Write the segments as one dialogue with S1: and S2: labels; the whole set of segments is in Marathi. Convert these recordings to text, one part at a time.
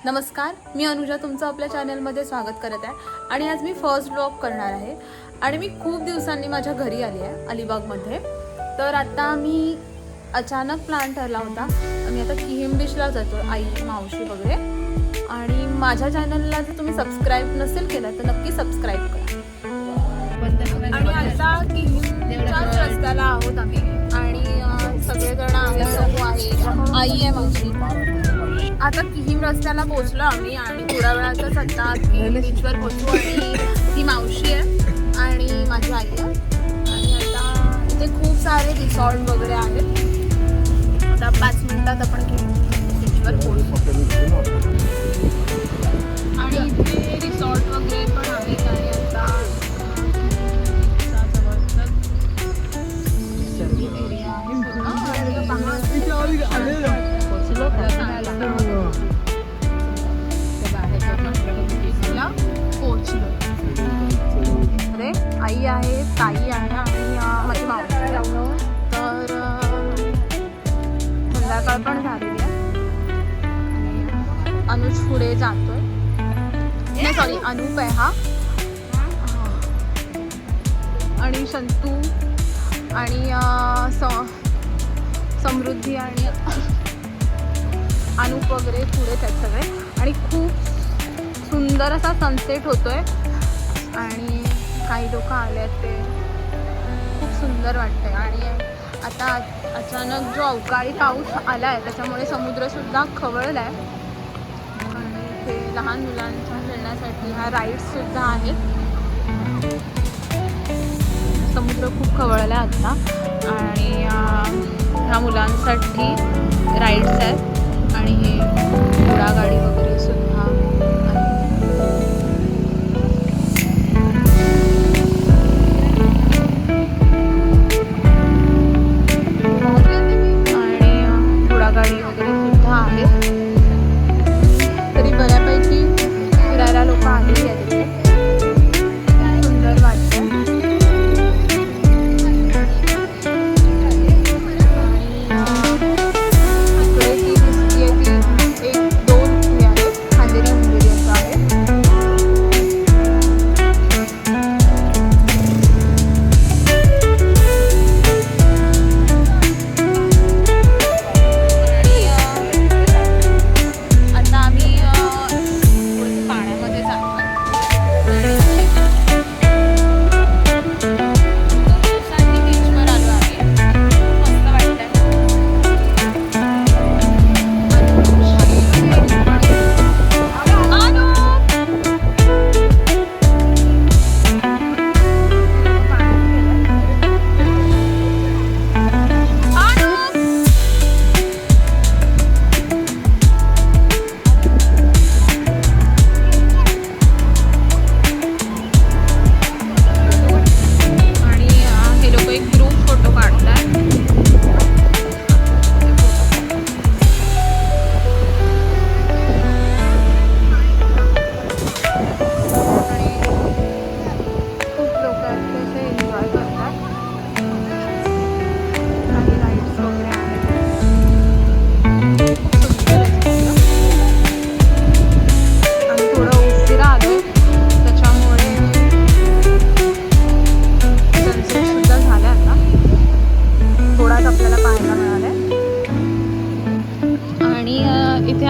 S1: नमस्कार, मी अनुजा तुमचं आपल्या चॅनलमध्ये स्वागत करत आहे आणि आज मी फर्स्ट व्लॉग करणार आहे आणि मी खूप दिवसांनी माझ्या घरी आली आहे अलिबागमध्ये. तर आता मी अचानक प्लॅन ठरला होता, आम्ही आता किहिम बीचला जातो, आई मावशी वगैरे. आणि माझ्या चॅनलला जर तुम्ही सबस्क्राईब नसेल केलं तर नक्की सबस्क्राईब करा. आणि आता किहिमच्याच रस्त्याला आहोत आम्ही आणि सगळेजण आहे, आई आहे माझी. आता किहिम रस्त्याला पोहोचलो आम्ही आणि थोड्या वेळातच आता किहिम बीचवर पोहोचू. आणि ही मावशी आहे आणि माझी आई आहे. आणि आता इथे खूप सारे रिसॉर्ट वगैरे आहेत. आता 5 मिनिटात आपण किहिम बीचवर पोहोचू आणि इथे रिसॉर्ट वगैरे पण आहेत. आणि आता एरिया आहे पोहोचलो. अरे आई आहे, ताई आहे आणि माझी मावशी. तर संध्याकाळ पण झालेली आहे आणि अनुज पुढे जातोय. नाही सॉरी, अनूप आहे हा. आणि शंतू आणि समृद्धी आणि अनूप वगैरे पुढेच आहेत सगळे. आणि खूप सुंदर असा सनसेट होतोय आणि काही लोक आले आहेत, ते खूप सुंदर वाटतंय. आणि आता अचानक जो अवकाळी पाऊस आला आहे त्याच्यामुळे समुद्रसुद्धा खवळला आहे. आणि इथे लहान मुलांच्या खेळण्यासाठी ह्या राईड्ससुद्धा आहेत. समुद्र खूप खवळला आहे आत्ता आणि ह्या मुलांसाठी राईड्स आहेत आणि हे घोडागाडी वगैरे सुद्धा आहे. आणि घोडागाडी वगैरे सुद्धा आहे. तरी बऱ्यापैकी फिरायला लोक आलेली आहेत तिथे. सुंदर वाटतं.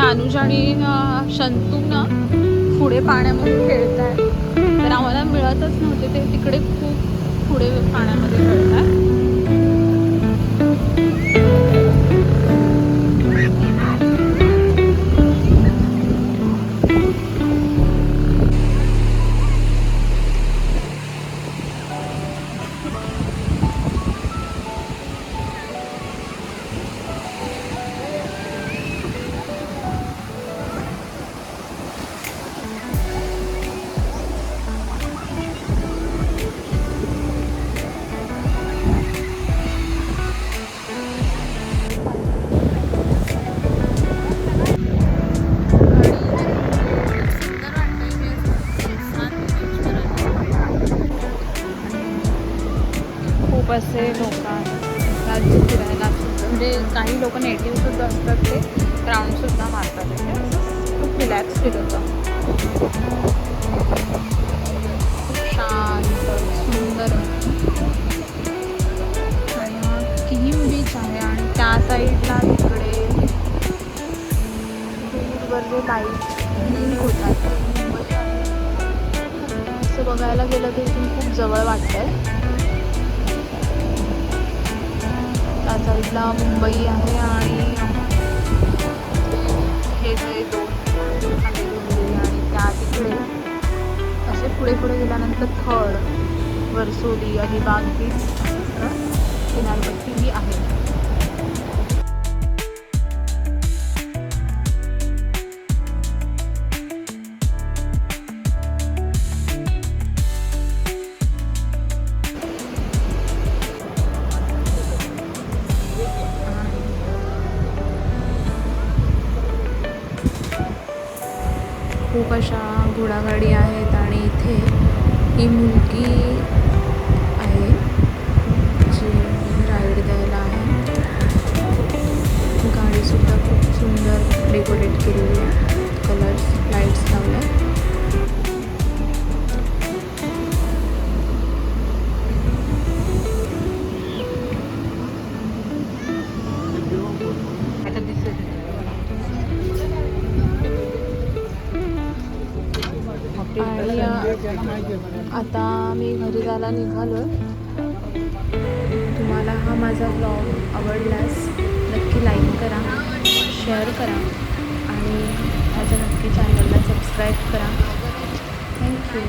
S1: अनुज आणि शंतू ना पुढे पाण्यामध्ये खेळत आहे. तर आम्हाला मिळतच नव्हते, ते तिकडे खूप पुढे पाण्यामध्ये खेळत आहे. खूप असे लोक आहेत फिरायला, म्हणजे काही लोक नेटिव्ह सुद्धा असतात, ते राऊंड सुद्धा मारतात. रिलॅक्स फील होतं. शांत सुंदर आणि हा किहीम बीच आहे आणि त्या साईडला तिकडे दूरवर जे लाईट ब्लिंक होतात मुंबई आहे. असं बघायला गेलं तर इथून खूप जवळ वाटतंय. त्या साईडला मुंबई आहे आणि हे जे दोन आहे डोंबिवली आणि त्या तिकडे असे पुढे पुढे गेल्यानंतर थळ, वरसोली, अलिबाग बीच असं किनारपट्टी ही आहे. खूप अशा घोडागाडी आहेत आणि इथे ही मुलगी आहे जी राईड द्यायला आहे. गाडीसुद्धा खूप सुंदर डेकोरेट केलेली आहे. कलर्स लाईट्स लावल्या. आणि आता मी घरी जायला निघालो. तुम्हाला हा माझा ब्लॉग आवडल्यास नक्की लाईक करा, शेअर करा आणि माझ्या नक्की चॅनलला सबस्क्राईब करा. थँक्यू.